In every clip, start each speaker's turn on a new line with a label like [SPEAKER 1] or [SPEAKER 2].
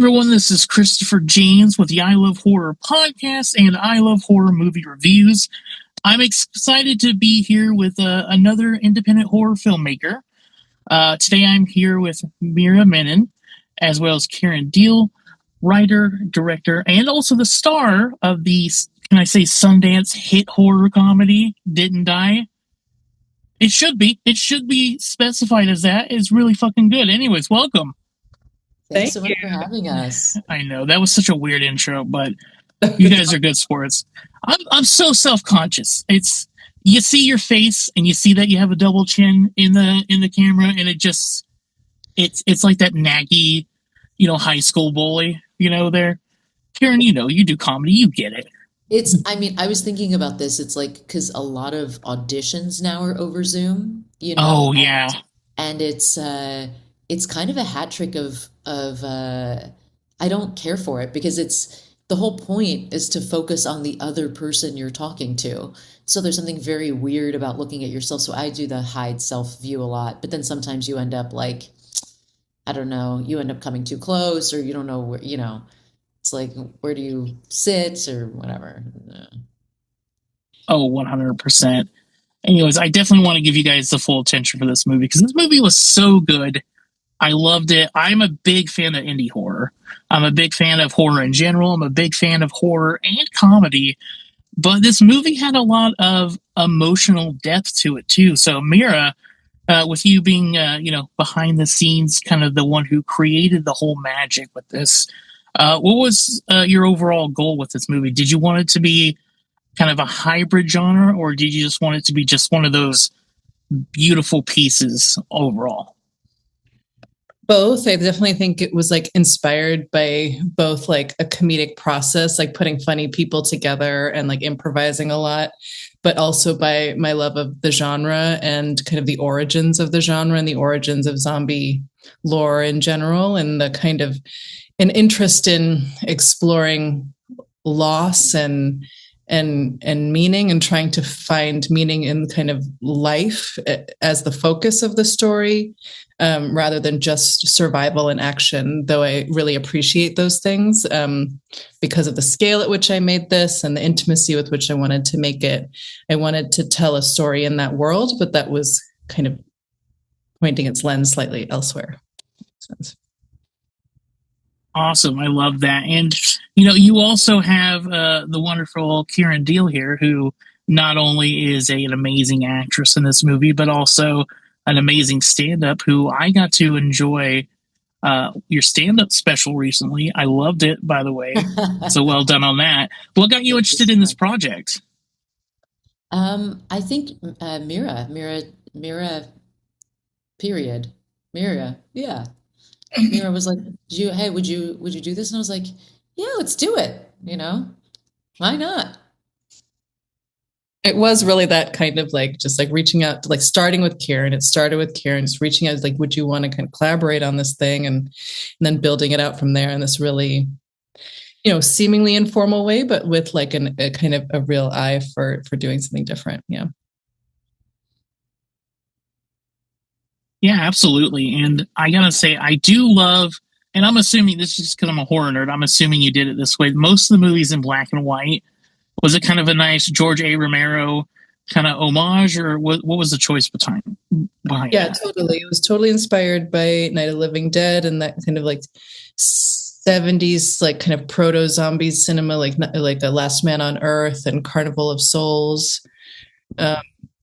[SPEAKER 1] Everyone, this is Christopher James with the I Love Horror podcast and I Love Horror movie reviews. I'm excited to be here with another independent horror filmmaker. Today I'm here with Meera Menon, as well as Kiran Deol, writer, director, and also the star of the, can I say, Sundance hit horror comedy, Didn't Die? It should be specified as that. It's really fucking good. Anyways, welcome.
[SPEAKER 2] Thanks so much for having us.
[SPEAKER 1] I know that was such a weird intro, but you guys are good sports. I'm so self-conscious. It's, you see your face and you see that you have a double chin in the camera, and it's like that naggy, high school bully, there. Kiran, you do comedy, you get it.
[SPEAKER 2] I was thinking about this. It's like, because a lot of auditions now are over Zoom,
[SPEAKER 1] Oh yeah.
[SPEAKER 2] and it's kind of a hat trick of I don't care for it, because it's the whole point is to focus on the other person you're talking to. So there's something very weird about looking at yourself. So I do the hide self view a lot, but then sometimes you end up like, I don't know, you end up coming too close, or you don't know where, it's like, where do you sit or whatever.
[SPEAKER 1] Oh, 100%. Anyways, I definitely want to give you guys the full attention for this movie, because this movie was so good. I loved it. I'm a big fan of indie horror. I'm a big fan of horror in general. I'm a big fan of horror and comedy. But this movie had a lot of emotional depth to it, too. So, Meera, with you being, behind the scenes, kind of the one who created the whole magic with this, what was your overall goal with this movie? Did you want it to be kind of a hybrid genre, or did you just want it to be just one of those beautiful pieces overall?
[SPEAKER 3] Both. I definitely think it was like inspired by both like a comedic process, like putting funny people together and like improvising a lot, but also by my love of the genre and kind of the origins of the genre and the origins of zombie lore in general, and the kind of an interest in exploring loss and meaning, and trying to find meaning in kind of life as the focus of the story, rather than just survival and action, though I really appreciate those things because of the scale at which I made this and the intimacy with which I wanted to make it. I wanted to tell a story in that world, but that was kind of pointing its lens slightly elsewhere.
[SPEAKER 1] Awesome. I love that. And, you also have the wonderful Kiran Deol here, who not only is an amazing actress in this movie, but also an amazing stand-up, who I got to enjoy your stand-up special recently. I loved it, by the way. So well done on that. What got you interested in this project?
[SPEAKER 2] I think Meera, period. Meera, yeah. Meera was like, would you do this? And I was like, yeah, let's do it. Why not?
[SPEAKER 3] It was really that kind of like, just like reaching out to, like, starting with Kiran. It started with Kiran, just reaching out, like, would you want to kind of collaborate on this thing, and then building it out from there in this really, seemingly informal way, but with like a kind of a real eye for doing something different. Yeah.
[SPEAKER 1] Yeah, absolutely. And I gotta say, I do love, and I'm assuming this is just because I'm a horror nerd, I'm assuming you did it this way. Most of the movies in black and white. Was it kind of a nice George A. Romero kind of homage, or what was the choice behind
[SPEAKER 3] that? Totally. It was totally inspired by Night of the Living Dead and that kind of like 70s, like kind of proto-zombie cinema, like The Last Man on Earth and Carnival of Souls.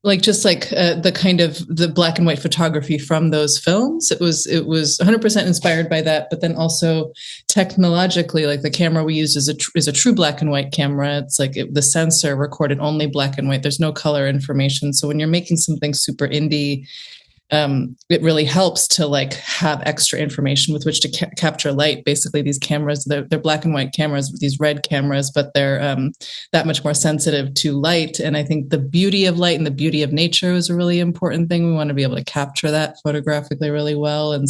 [SPEAKER 3] The kind of the black and white photography from those films. It was 100% inspired by that, but then also technologically, like the camera we used is a true black and white camera. It's like the sensor recorded only black and white. There's no color information. So when you're making something super indie, it really helps to like have extra information with which to capture light. Basically, these cameras, they're black and white cameras, these red cameras, but they're that much more sensitive to light. And I think the beauty of light and the beauty of nature is a really important thing. We want to be able to capture that photographically really well. And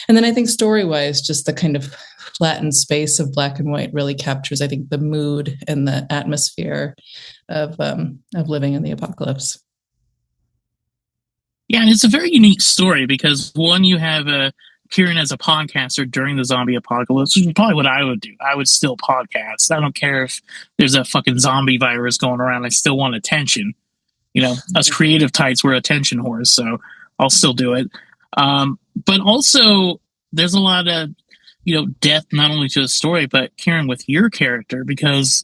[SPEAKER 3] then I think story-wise, just the kind of flattened space of black and white really captures, I think, the mood and the atmosphere of living in the apocalypse.
[SPEAKER 1] Yeah, and it's a very unique story because, one, you have Kiran as a podcaster during the zombie apocalypse, which is probably what I would do. I would still podcast. I don't care if there's a fucking zombie virus going around. I still want attention. You know, us creative types, we're attention whores, so I'll still do it. But also, there's a lot of, depth not only to the story, but Kiran, with your character, because,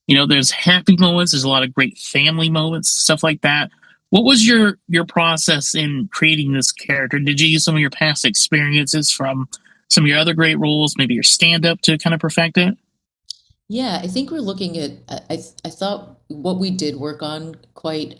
[SPEAKER 1] there's happy moments, there's a lot of great family moments, stuff like that. What was your process in creating this character? Did you use some of your past experiences from some of your other great roles, maybe your stand-up, to kind of perfect it?
[SPEAKER 2] Yeah, I think we're looking at, I thought what we did work on quite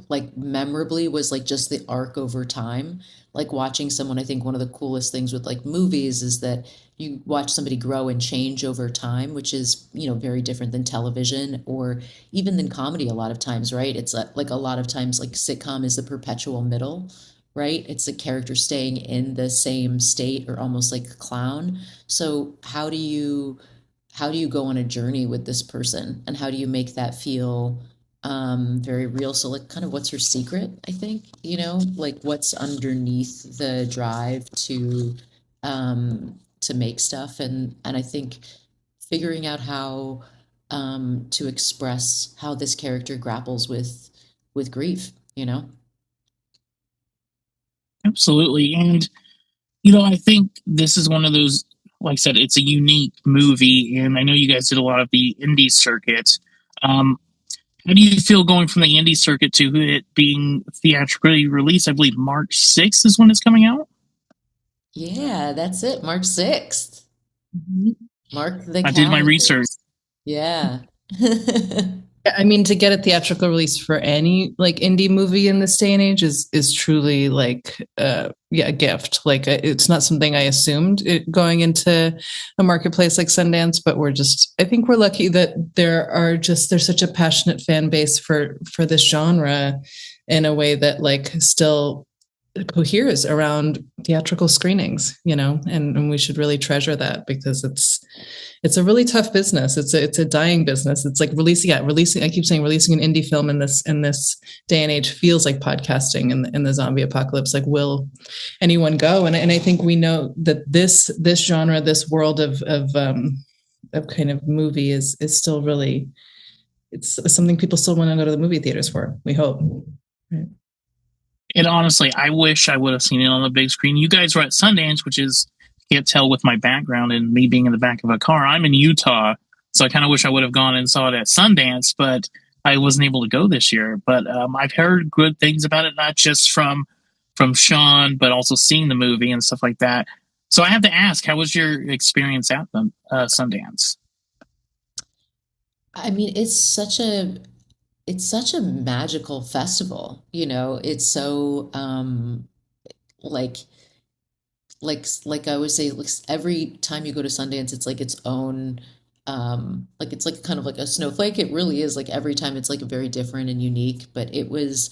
[SPEAKER 2] like memorably was like just the arc over time. Like watching someone, I think one of the coolest things with like movies is that you watch somebody grow and change over time, which is, very different than television or even than comedy a lot of times, right? It's like a lot of times like sitcom is the perpetual middle, right? It's a character staying in the same state or almost like a clown. So how do you go on a journey with this person and how do you make that feel very real? So like kind of what's her secret, I think, like what's underneath the drive to make stuff, and I think figuring out how to express how this character grapples with grief.
[SPEAKER 1] Absolutely. And, I think this is one of those, like I said, it's a unique movie, and I know you guys did a lot of the indie circuit. How do you feel going from the indie circuit to it being theatrically released? I believe March 6th is when it's coming out.
[SPEAKER 2] Yeah, that's it. March 6th. Mark the
[SPEAKER 1] I did my
[SPEAKER 2] calendar.
[SPEAKER 1] research.
[SPEAKER 2] Yeah.
[SPEAKER 3] I mean, to get a theatrical release for any like indie movie in this day and age is truly like a gift. Like it's not something I assumed going into a marketplace like Sundance, but I think we're lucky that there's such a passionate fan base for this genre in a way that like still coheres around theatrical screenings, and we should really treasure that because it's a really tough business. It's a dying business. It's like releasing. I keep saying releasing an indie film in this day and age feels like podcasting in the zombie apocalypse. Like, will anyone go? And I think we know that this genre, this world of kind of movie is still really, it's something people still want to go to the movie theaters for. We hope. Right.
[SPEAKER 1] And honestly, I wish I would have seen it on the big screen. You guys were at Sundance, which is, can't tell with my background and me being in the back of a car. I'm in Utah, so I kind of wish I would have gone and saw it at Sundance, but I wasn't able to go this year. But I've heard good things about it, not just from Sean, but also seeing the movie and stuff like that. So I have to ask, how was your experience at the Sundance?
[SPEAKER 2] I mean, it's such a magical festival, It's so like like I would say, like every time you go to Sundance, it's like its own like it's like kind of like a snowflake. It really is like every time it's like very different and unique, but it's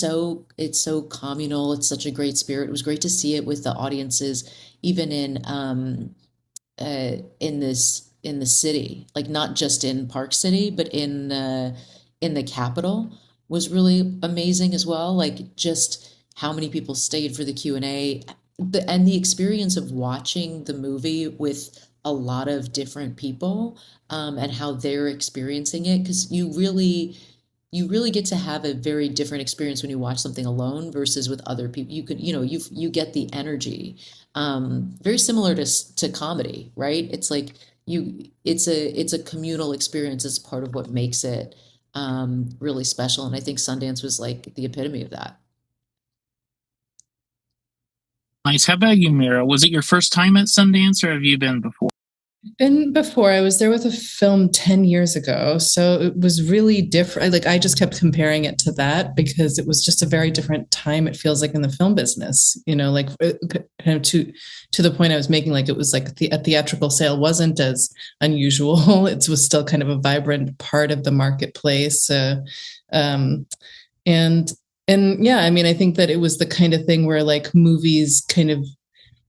[SPEAKER 2] so communal. It's such a great spirit. It was great to see it with the audiences, even in the city, like not just in Park City, but in the Capitol was really amazing as well. Like just how many people stayed for the Q&A, and the experience of watching the movie with a lot of different people, and how they're experiencing it, because you really get to have a very different experience when you watch something alone versus with other people. You could, you get the energy, very similar to comedy, right? It's like it's a communal experience. It's part of what makes it really special. And I think Sundance was like the epitome of that.
[SPEAKER 1] Nice. How about you, Meera? Was it your first time at Sundance, or have you been before?
[SPEAKER 3] Been before. I was there with a film 10 years ago. So it was really different. Like I just kept comparing it to that because it was just a very different time. It feels like in the film business, like kind of to the point I was making, like it was like a theatrical sale wasn't as unusual. It was still kind of a vibrant part of the marketplace. And yeah, I mean, I think that it was the kind of thing where like movies kind of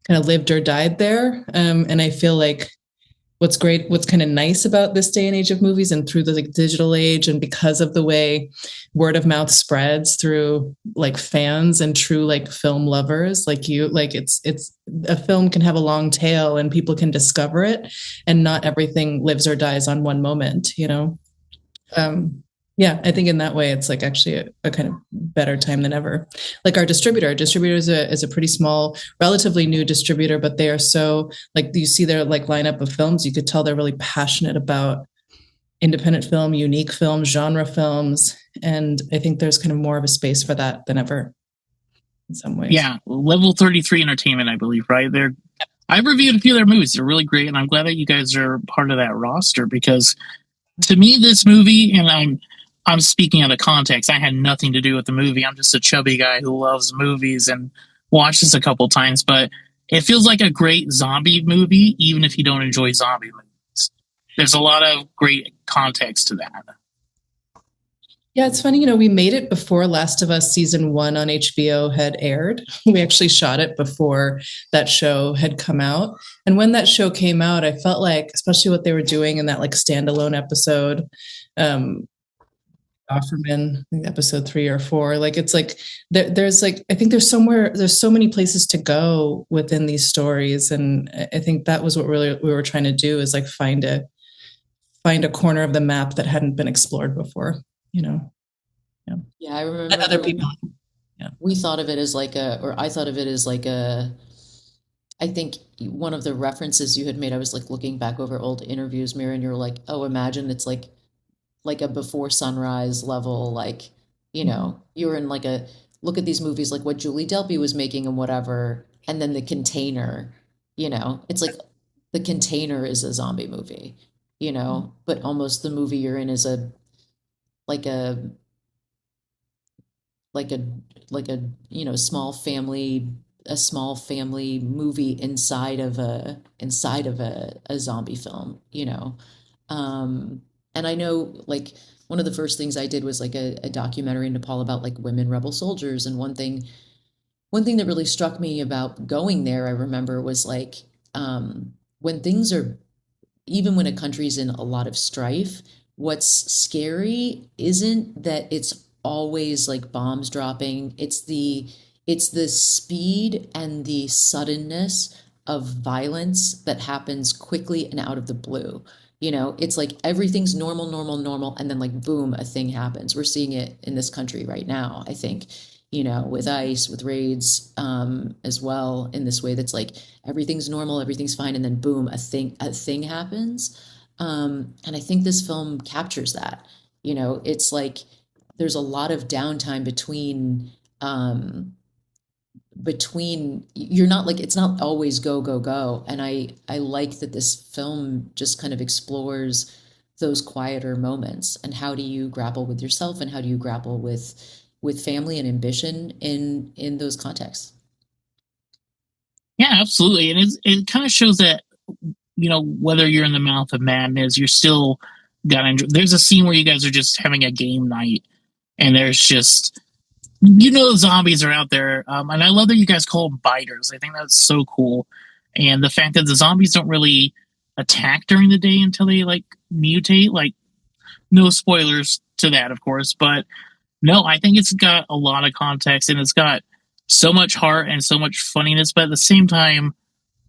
[SPEAKER 3] lived or died there. And I feel like what's great, what's kind of nice about this day and age of movies and through the like digital age, and because of the way word of mouth spreads through like fans and true like film lovers like you, like it's a film can have a long tail and people can discover it, and not everything lives or dies on one moment, you know. Yeah, I think in that way it's like actually a kind of better time than ever. Like our distributor is a pretty small, relatively new distributor, but they are so like, you see their like lineup of films, you could tell they're really passionate about independent film, unique films, genre films, and I think there's kind of more of a space for that than ever in some ways.
[SPEAKER 1] Yeah, Level 33 Entertainment, I believe, right? I've reviewed a few of their movies. They're really great, and I'm glad that you guys are part of that roster, because to me, this movie, and I'm speaking out of context, I had nothing to do with the movie. I'm just a chubby guy who loves movies and watched this a couple times, but it feels like a great zombie movie, even if you don't enjoy zombie movies. There's a lot of great context to that.
[SPEAKER 3] Yeah, it's funny, you know, we made it before Last of Us season 1 on HBO had aired. We actually shot it before that show had come out. And when that show came out, I felt like, especially what they were doing in that like standalone episode, Offerman, I think episode 3 or 4, like it's like there's like, I think there's so many places to go within these stories, and I think that was what really we were trying to do, is like find a corner of the map that hadn't been explored before, you know.
[SPEAKER 2] Yeah, I remember
[SPEAKER 3] other people.
[SPEAKER 2] Yeah. We thought of it as like I thought of it as like I think one of the references you had made, I was like looking back over old interviews, Meera, and you're like, oh, imagine it's like a Before Sunrise level, like, you know, you were in like a look at these movies like what Julie Delpy was making and whatever, and then The Container, you know, it's like The Container is a zombie movie, you know, but almost the movie you're in is like a like a you know, small family movie inside of a zombie film, you know. And I know, like, one of the first things I did was like a documentary in Nepal about like women rebel soldiers, and one thing that really struck me about going there, I remember, was like, when things are, even when a country's in a lot of strife, what's scary isn't that it's always like bombs dropping. It's the speed and the suddenness of violence that happens quickly and out of the blue. You know, it's like everything's normal, and then like boom, a thing happens. We're seeing it in this country right now, I think, you know, with ICE, with raids, as well, in this way that's like everything's normal, everything's fine, and then boom, a thing happens. And I think this film captures that. You know, it's like there's a lot of downtime between you're not like, it's not always go, and I like that this film just kind of explores those quieter moments, and how do you grapple with yourself, and how do you grapple with family and ambition in those contexts.
[SPEAKER 1] Yeah, absolutely. And it kind of shows that, you know, whether you're in the mouth of madness, you're still gonna enjoy. There's a scene where you guys are just having a game night, and there's just, you know, zombies are out there. And I love that you guys call them biters. I think that's so cool. And the fact that the zombies don't really attack during the day until they like mutate, like, no spoilers to that, of course, but no, I think it's got a lot of context, and it's got so much heart and so much funniness, but at the same time,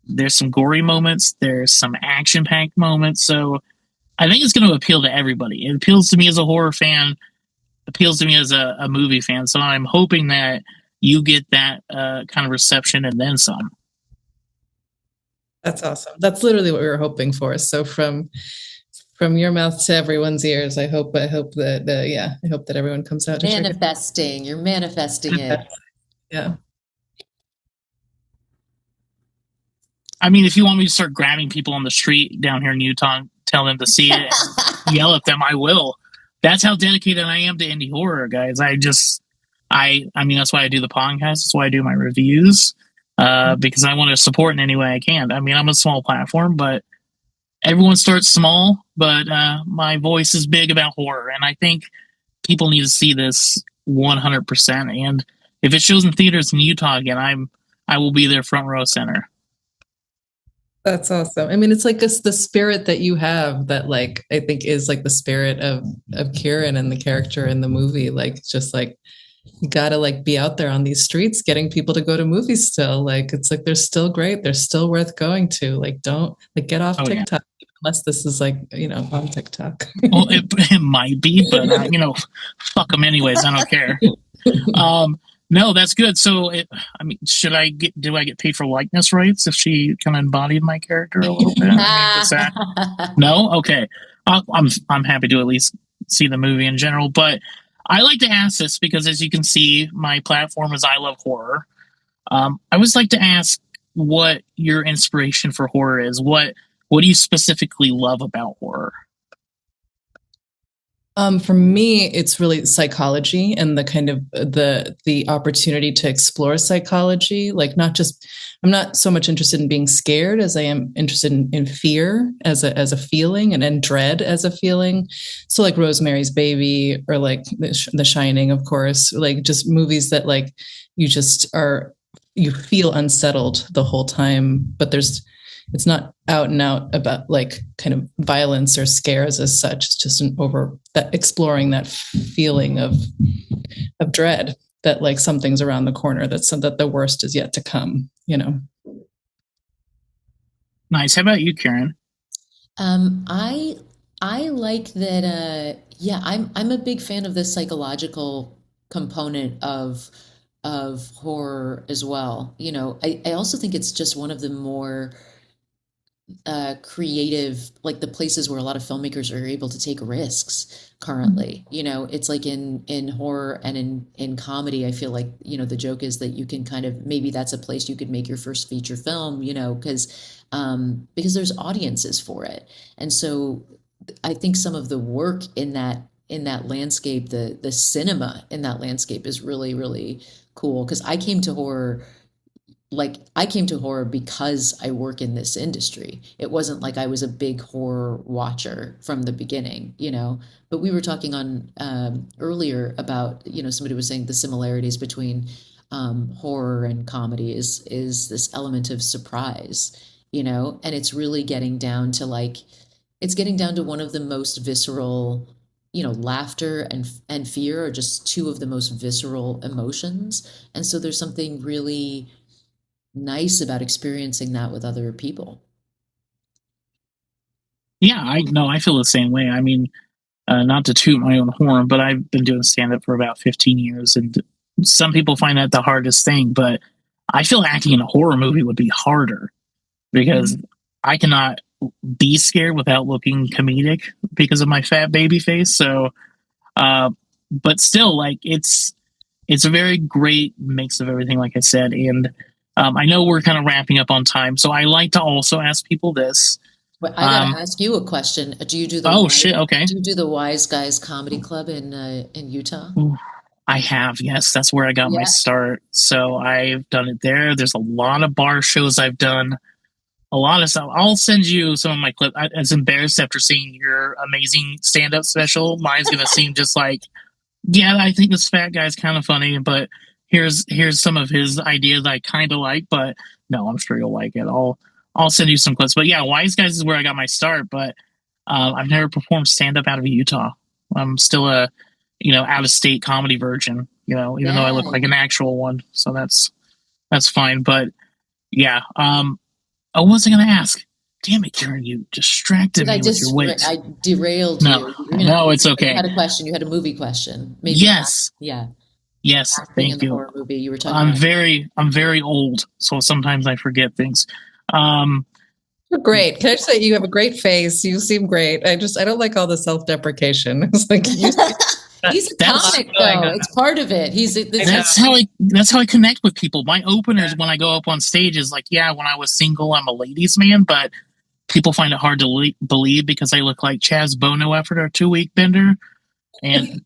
[SPEAKER 1] there's some gory moments, there's some action-packed moments, so I think it's going to appeal to everybody. It appeals to me as a horror fan, appeals to me as a movie fan, so I'm hoping that you get that kind of reception and then some.
[SPEAKER 3] That's awesome. That's literally what we were hoping for. So from your mouth to everyone's ears, I hope that I hope that everyone comes out to
[SPEAKER 2] manifesting. You're manifesting it.
[SPEAKER 3] Yeah.
[SPEAKER 1] I mean, if you want me to start grabbing people on the street down here in Utah and tell them to see it and yell at them, I will. That's how dedicated I am to indie horror, guys. I mean, that's why I do the podcast. That's why I do my reviews, because I want to support in any way I can. I mean, I'm a small platform, but everyone starts small, but my voice is big about horror, and I think people need to see this 100%. And if it shows in theaters in Utah again, I will be there front row center.
[SPEAKER 3] That's awesome. I mean, it's like the spirit that you have that, like, I think is like the spirit of Kiran and the character in the movie. Like, just like you gotta like be out there on these streets, getting people to go to movies still. Like, it's like they're still great. They're still worth going to. Like, don't like get off
[SPEAKER 1] Oh yeah.
[SPEAKER 3] TikTok unless this is like on TikTok.
[SPEAKER 1] Well, it might be, but fuck them anyways. I don't care. No, that's good. So, I mean, do I get paid for likeness rights if she kind of embodied my character a little bit? I mean, was that no? Okay, I'm happy to at least see the movie in general, but I like to ask this because, as you can see, my platform is I love horror. I always like to ask what your inspiration for horror is. What do you specifically love about horror?
[SPEAKER 3] For me, it's really psychology and the kind of the opportunity to explore psychology. Like, not just, I'm not so much interested in being scared as I am interested in fear as a feeling, and dread as a feeling. So like Rosemary's Baby, or like The Shining, of course, like just movies that like you feel unsettled the whole time, but it's not out and out about like kind of violence or scares as such. It's just exploring that feeling of dread, that like something's around the corner, that the worst is yet to come.
[SPEAKER 1] Nice. How about you, Karen?
[SPEAKER 2] I like that. Yeah, I'm a big fan of the psychological component of horror as well. I also think it's just one of the more creative, like the places where a lot of filmmakers are able to take risks currently. It's like in horror and in comedy, I feel like, the joke is that you can kind of, maybe that's a place you could make your first feature film, because there's audiences for it. And so I think some of the work in that landscape, the cinema in that landscape is really, really cool. Because I came to horror because I work in this industry. It wasn't like I was a big horror watcher from the beginning, but we were talking on earlier about, somebody was saying the similarities between horror and comedy is this element of surprise, and it's really getting down to one of the most visceral, laughter and fear are just two of the most visceral emotions. And so there's something really nice about experiencing that with other people.
[SPEAKER 1] Yeah, I know. I feel the same way. I mean, not to toot my own horn, but I've been doing stand up for about 15 years, and some people find that the hardest thing. But I feel acting in a horror movie would be harder because I cannot be scared without looking comedic because of my fat baby face. So, but still, like it's a very great mix of everything, like I said, and. I know we're kind of wrapping up on time, so I like to also ask people this.
[SPEAKER 2] But I gotta ask you a question. Do you do the
[SPEAKER 1] Okay.
[SPEAKER 2] Do you do the Wise Guys Comedy Club in Utah?
[SPEAKER 1] Ooh, I have, yes. That's where I got my start. So I've done it there. There's a lot of bar shows I've done. A lot of stuff. I'll send you some of my clips. I was embarrassed after seeing your amazing stand-up special. Mine's gonna seem just like, yeah, I think this fat guy's kind of funny, but here's some of his ideas I kind of like, but no, I'm sure you'll like it. I'll send you some clips. But yeah, Wise Guys is where I got my start, but I've never performed stand up out of Utah. I'm still a out of state comedy virgin, even though I look like an actual one. So that's fine. But yeah, what was I gonna ask? Damn it, Karen, you distracted me with your wit.
[SPEAKER 2] I derailed you.
[SPEAKER 1] No, it's okay.
[SPEAKER 2] You had a question. You had a movie question.
[SPEAKER 1] Maybe yes.
[SPEAKER 2] Yeah.
[SPEAKER 1] Yes, thank you.
[SPEAKER 2] Horror movie you were talking
[SPEAKER 1] I'm very old, so sometimes I forget things.
[SPEAKER 3] You're great. Can I just say you have a great face? You seem great. I don't like all the self-deprecation. It's like
[SPEAKER 2] he's a comic, though. It's part of it.
[SPEAKER 1] That's how I connect with people. My openers when I go up on stage is like, yeah, when I was single, I'm a ladies' man, but people find it hard to believe because I look like Chaz Bono after a 2-week bender. And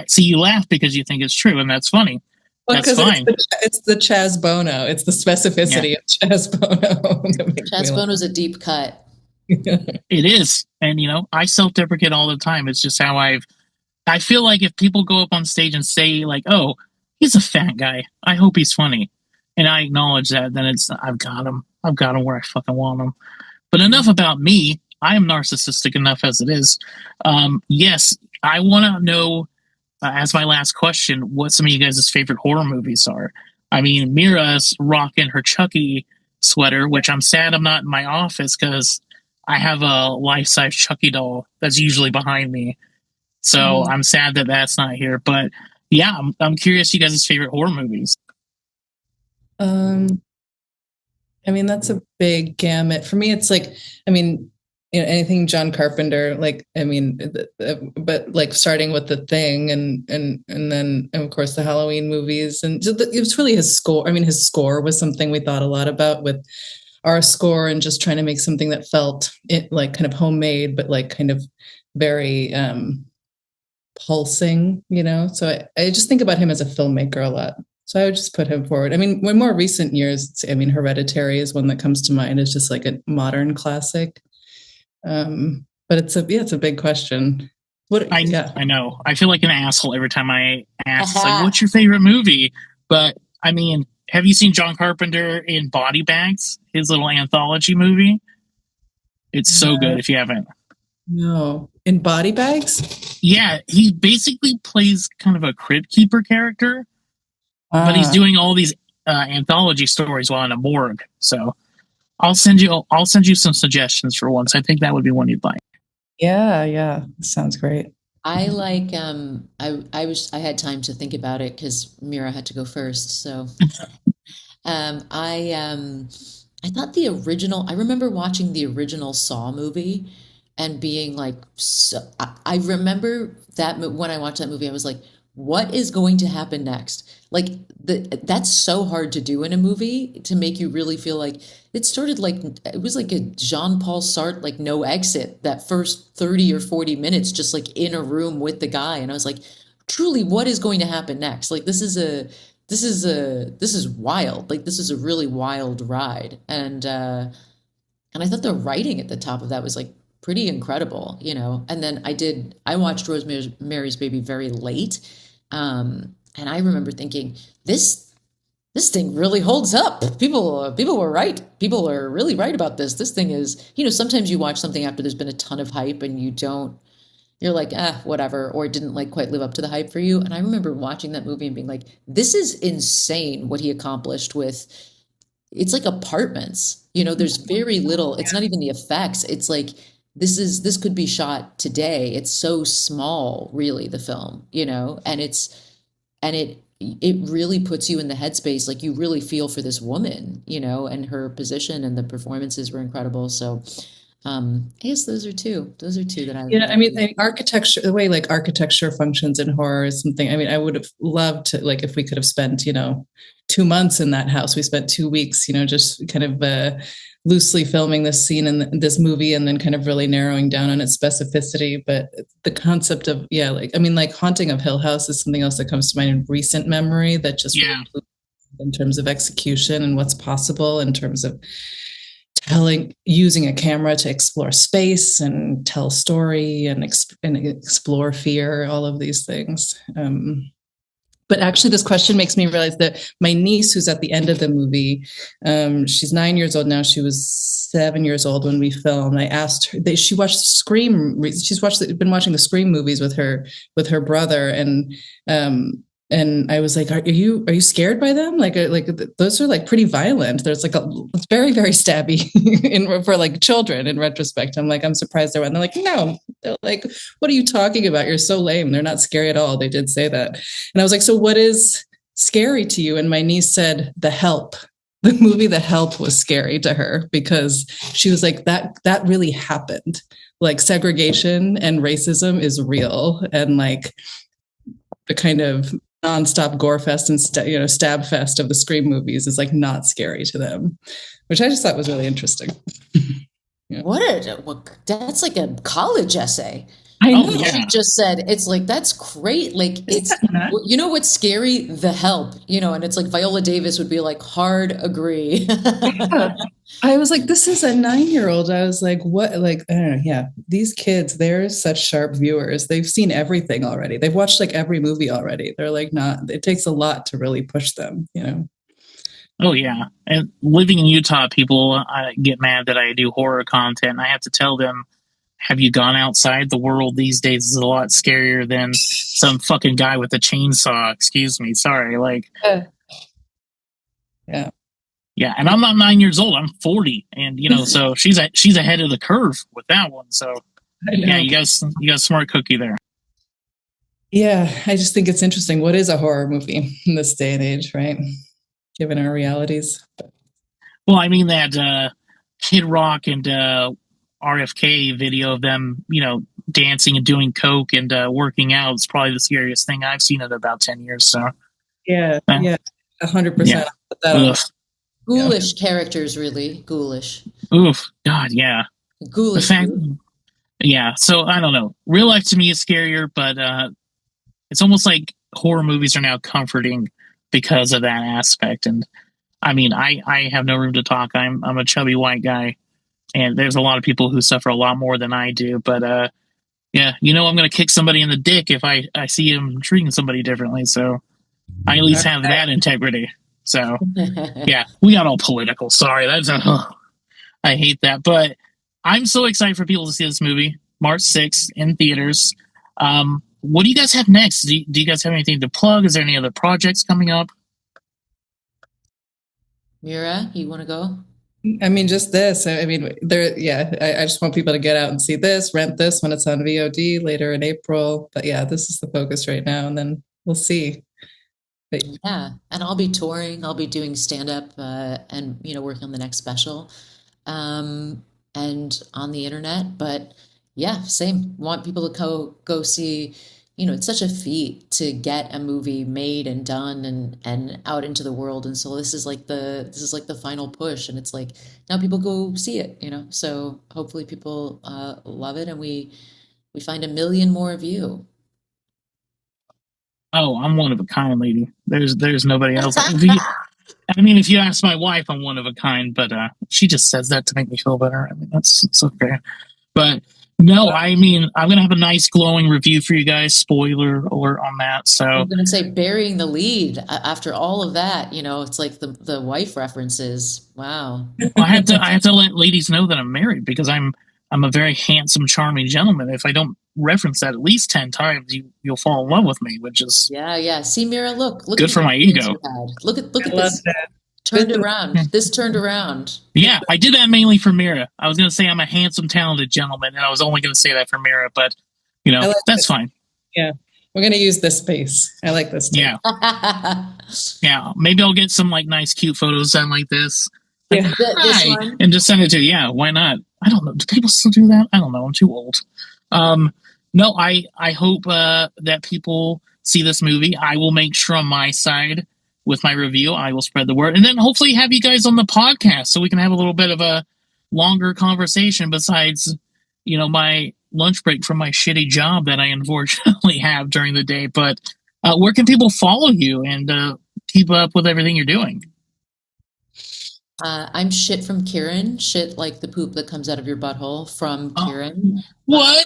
[SPEAKER 1] see, you laugh because you think it's true, and that's funny. Well, that's fine.
[SPEAKER 3] It's the Chaz Bono. It's the specificity of Chaz Bono.
[SPEAKER 2] Chaz Bono's a deep cut.
[SPEAKER 1] It is, and I self-deprecate all the time. It's just how I feel like if people go up on stage and say like, "Oh, he's a fat guy. I hope he's funny," and I acknowledge that, then I've got him. I've got them where I fucking want them. But enough about me. I am narcissistic enough as it is. Yes, I want to know, as my last question, what some of you guys' favorite horror movies are. I mean, Mira's rocking her Chucky sweater, which I'm sad I'm not in my office because I have a life-size Chucky doll that's usually behind me. So I'm sad that that's not here. But yeah, I'm curious you guys' favorite horror movies.
[SPEAKER 3] I mean, that's a big gamut. For me, it's like, I mean, you know, anything John Carpenter, like, I mean, but like starting with The Thing and then, and of course, the Halloween movies. And it was really his score. I mean, his score was something we thought a lot about with our score and just trying to make something that felt like kind of homemade, but like kind of very pulsing, you know? So I just think about him as a filmmaker a lot. So I would just put him forward. I mean, in more recent years, I mean, Hereditary is one that comes to mind. It's just like a modern classic. But it's a big question.
[SPEAKER 1] I know. I feel like an asshole every time I ask, like, what's your favorite movie? But I mean, have you seen John Carpenter in Body Bags, his little anthology movie? It's so good if you haven't.
[SPEAKER 3] No. In Body Bags?
[SPEAKER 1] Yeah, he basically plays kind of a crib keeper character, but he's doing all these anthology stories while in a morgue. So I'll send you some suggestions for once. I think that would be one you'd like.
[SPEAKER 3] Yeah, sounds great.
[SPEAKER 2] I like I had time to think about it because Meera had to go first. So I thought the original. I remember watching the original Saw movie and being like, I remember that when I watched that movie, I was like, what is going to happen next? Like that's so hard to do in a movie to make you really feel like it started like it was like a Jean-Paul Sartre like No Exit, that first 30 or 40 minutes just like in a room with the guy, and I was like, truly, what is going to happen next? Like this is wild. Like this is a really wild ride, and I thought the writing at the top of that was like pretty incredible, you know. And then I watched Rosemary's Baby very late. And I remember thinking, this thing really holds up. People were right. People are really right about this. This thing is, you know, sometimes you watch something after there's been a ton of hype and you're like, whatever, or it didn't like quite live up to the hype for you. And I remember watching that movie and being like, this is insane what he accomplished with, it's like apartments, you know, there's very little, it's not even the effects. It's like, this could be shot today. It's so small, really, the film, you know, and it really puts you in the headspace. Like you really feel for this woman, you know, and her position, and the performances were incredible. So I guess those are two that I,
[SPEAKER 3] I mean, architecture, the way like architecture functions in horror is something, I mean, I would have loved to, like, if we could have spent, you know, 2 months in that house. We spent 2 weeks, you know, just kind of loosely filming this scene in this movie and then kind of really narrowing down on its specificity. But the concept of, like, I mean, like Haunting of Hill House is something else that comes to mind in recent memory that just really in terms of execution and what's possible in terms of using a camera to explore space and tell story and explore fear, all of these things. But actually, this question makes me realize that my niece, who's at the end of the movie, she's 9 years old now. She was 7 years old when we filmed. I asked her. She watched Scream. She's been watching the Scream movies with her brother, and I was like, "Are you scared by them? Like those are like pretty violent. There's like it's very, very stabby for like children." In retrospect, I'm like, I'm surprised they're. And they're like, no. They're like, what are you talking about? You're so lame. They're not scary at all. They did say that, and I was like, so what is scary to you? And my niece said, The Help. The movie The Help was scary to her because she was like, that really happened. Like segregation and racism is real, and like the kind of nonstop gore fest and stab fest of the Scream movies is like not scary to them, which I just thought was really interesting.
[SPEAKER 2] Yeah. That's like a college essay.
[SPEAKER 3] I know.
[SPEAKER 2] She just said, it's like, that's great. Like it's, you know, what's scary? The Help, you know, and it's like Viola Davis would be like, hard agree.
[SPEAKER 3] I was like, this is a 9-year-old. I was like, what? Like, I don't know. Yeah. These kids, they're such sharp viewers. They've seen everything already. They've watched like every movie already. They're like, it takes a lot to really push them, you know?
[SPEAKER 1] Oh yeah, and living in Utah, people get mad that I do horror content. I have to tell them, have you gone outside? The world these days is a lot scarier than some fucking guy with a chainsaw. Excuse me, sorry. Like,
[SPEAKER 3] Yeah.
[SPEAKER 1] yeah, and I'm not 9 years old. I'm 40, and so she's ahead of the curve with that one. So yeah, you got a smart cookie there.
[SPEAKER 3] Yeah, I just think it's interesting. What is a horror movie in this day and age, right? Given our realities.
[SPEAKER 1] Well, I mean that Kid Rock and RFK video of them, dancing and doing coke and working out is probably the scariest thing I've seen in about 10 years. So
[SPEAKER 3] yeah, 100%.
[SPEAKER 1] Yeah.
[SPEAKER 3] Put that on.
[SPEAKER 2] Ghoulish characters, really ghoulish.
[SPEAKER 1] Oof, God, yeah.
[SPEAKER 2] Ghoulish.
[SPEAKER 1] Yeah. So I don't know. Real life to me is scarier, but it's almost like horror movies are now comforting because of that aspect. And I mean, I have no room to talk. I'm a chubby white guy, and there's a lot of people who suffer a lot more than I do. But yeah, I'm going to kick somebody in the dick if I see him treating somebody differently. So I at least have that integrity. So yeah, we got all political. Sorry, I hate that. But I'm so excited for people to see this movie March 6th in theaters. What do you guys have next? Do you guys have anything to plug? Is there any other projects coming up?
[SPEAKER 2] Meera, you want to go?
[SPEAKER 3] I mean, just this. I mean, I just want people to get out and see this, rent this when it's on VOD later in April. But yeah, this is the focus right now, and then we'll see. But,
[SPEAKER 2] yeah, and I'll be touring. I'll be doing stand-up and working on the next special, and on the internet. But yeah, same. Want people to go see. It's such a feat to get a movie made and done and out into the world. And so this is like the final push, and it's like now people go see it. So hopefully people love it, and we find 1 million more of you.
[SPEAKER 1] Oh, I'm one of a kind, lady. There's nobody else. If you ask my wife, I'm one of a kind, but she just says that to make me feel better. I mean, it's okay. But no, I'm going to have a nice glowing review for you guys. Spoiler alert on that. So
[SPEAKER 2] I'm going to say burying the lead after all of that. It's like the wife references. Wow.
[SPEAKER 1] I have to let ladies know that I'm married because I'm a very handsome, charming gentleman. If I don't reference that at least 10 times, you'll fall in love with me, which is
[SPEAKER 2] yeah. See, Meera, look
[SPEAKER 1] good for my ego.
[SPEAKER 2] Look at this. Turned around. This turned around.
[SPEAKER 1] Yeah, I did that mainly for Meera. I was going to say I'm a handsome, talented gentleman, and I was only going to say that for Meera, but that's fine.
[SPEAKER 3] Yeah, we're going to use this space. I like this. Too.
[SPEAKER 1] Yeah, yeah. Maybe I'll get some nice, cute photos done like this.
[SPEAKER 3] Yeah.
[SPEAKER 2] This one?
[SPEAKER 1] And just send it to you. Yeah, why not? I don't know. Do people still do that? I don't know. I'm too old. No, I hope that people see this movie. I will make sure on my side with my review, I will spread the word, and then hopefully have you guys on the podcast so we can have a little bit of a longer conversation besides, my lunch break from my shitty job that I unfortunately have during the day. But where can people follow you and keep up with everything you're doing?
[SPEAKER 2] I'm ShitfromKiran, shit like the poop that comes out of your butthole from Kiran.
[SPEAKER 1] What?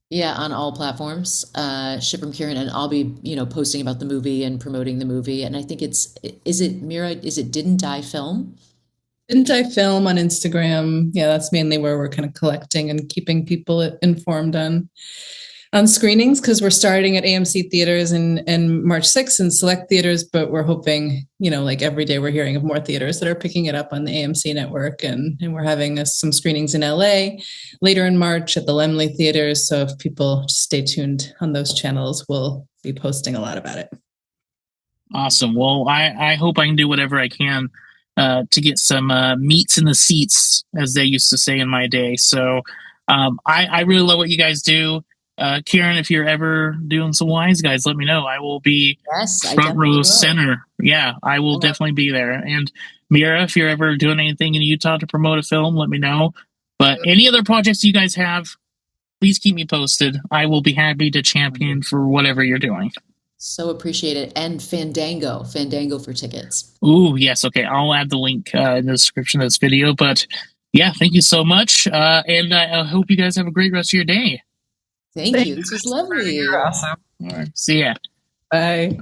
[SPEAKER 2] Yeah, on all platforms, ShitfromKiran, and I'll be, posting about the movie and promoting the movie. And I think is it Meera? Is it Didn't I Film?
[SPEAKER 3] Didn't I Film on Instagram? Yeah, that's mainly where we're kind of collecting and keeping people informed on screenings, because we're starting at AMC theaters in March 6th and select theaters, but we're hoping, every day we're hearing of more theaters that are picking it up on the AMC network, and we're having some screenings in LA later in March at the Lemley theaters. So if people just stay tuned on those channels, we'll be posting a lot about it.
[SPEAKER 1] Awesome. Well, I hope I can do whatever I can to get some meats in the seats, as they used to say in my day. So I really love what you guys do. Kiran, if you're ever doing some Wise Guys, let me know. I will be front row center. Yeah, I will definitely be there. And Meera, if you're ever doing anything in Utah to promote a film, let me know. But any other projects you guys have, please keep me posted. I will be happy to champion for whatever you're doing.
[SPEAKER 2] So appreciate it. And Fandango for tickets.
[SPEAKER 1] Ooh, yes. Okay, I'll add the link in the description of this video. But yeah, thank you so much. And I hope you guys have a great rest of your day.
[SPEAKER 2] Thank you. This was lovely.
[SPEAKER 3] You're awesome.
[SPEAKER 1] All right. See ya.
[SPEAKER 3] Bye.